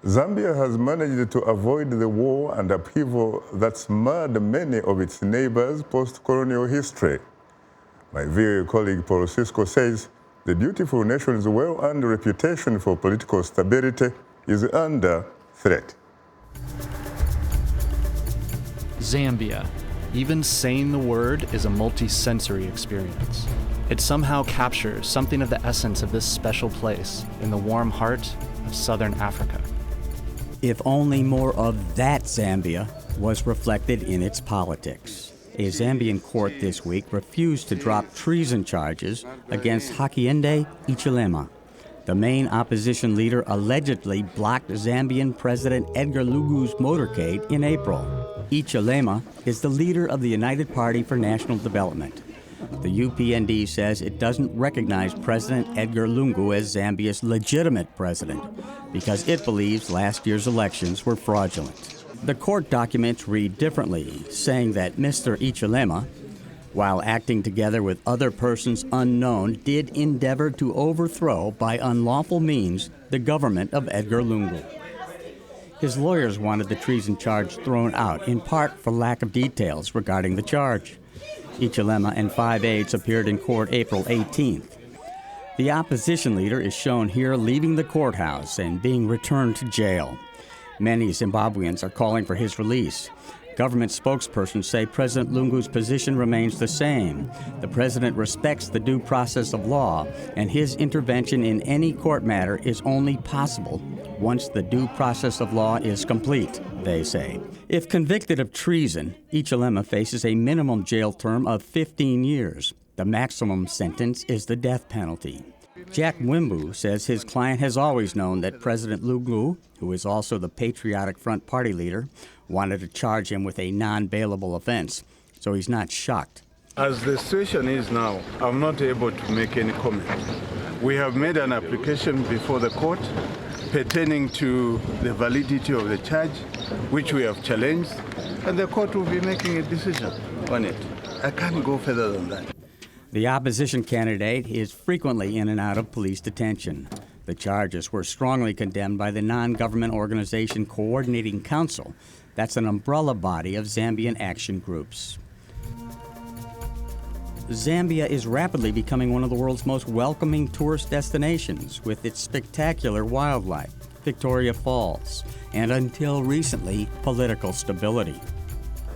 Zambia has managed to avoid the war and upheaval that's marred many of its neighbors' post-colonial history. My VOA colleague Paul Sisco says the beautiful nation's well-earned reputation for political stability is under threat. Zambia. Even saying the word is a multi-sensory experience. It somehow captures something of the essence of this special place in the warm heart of southern Africa. If only more of that Zambia was reflected in its politics. A Zambian court this week refused to drop treason charges against Hakainde Hichilema. The main opposition leader allegedly blocked Zambian President Edgar Lungu's motorcade in April. Hichilema is the leader of the United Party for National Development. The UPND says it doesn't recognize President Edgar Lungu as Zambia's legitimate president because it believes last year's elections were fraudulent. The court documents read differently, saying that Mr. Hichilema, while acting together with other persons unknown, did endeavor to overthrow by unlawful means the government of Edgar Lungu. His lawyers wanted the treason charge thrown out, in part for lack of details regarding the charge. Hichilema and 5 aides appeared in court April 18th. The opposition leader is shown here leaving the courthouse and being returned to jail. Many Zimbabweans are calling for his release. Government spokespersons say President Lungu's position remains the same. The president respects the due process of law, and his intervention in any court matter is only possible once the due process of law is complete, they say. If convicted of treason, Hichilema faces a minimum jail term of 15 years. The maximum sentence is the death penalty. Jack Wimbu says his client has always known that President Lungu, who is also the Patriotic Front Party leader, wanted to charge him with a non-bailable offense, so he's not shocked. As the situation is now, I'm not able to make any comment. We have made an application before the court pertaining to the validity of the charge, which we have challenged, and the court will be making a decision on it. I can't go further than that. The opposition candidate is frequently in and out of police detention. The charges were strongly condemned by the non-government organization Coordinating Council. That's an umbrella body of Zambian action groups. Zambia is rapidly becoming one of the world's most welcoming tourist destinations with its spectacular wildlife, Victoria Falls, and until recently, political stability.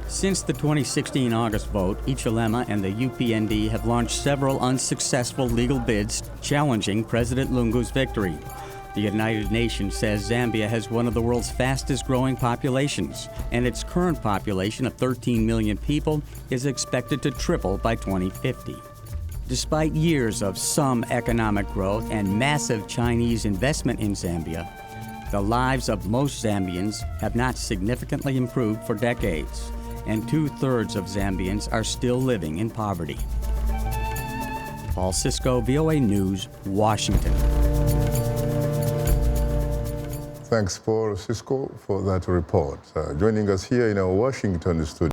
Since the 2016 August vote, Hichilema and the UPND have launched several unsuccessful legal bids challenging President Lungu's victory. The United Nations says Zambia has one of the world's fastest growing populations, and its current population of 13 million people is expected to triple by 2050. Despite years of some economic growth and massive Chinese investment in Zambia, the lives of most Zambians have not significantly improved for decades, and 2/3 of Zambians are still living in poverty. Paul Sisco, VOA News, Washington. Thanks, Paul Sisco, for that report. Joining us here in our Washington studio.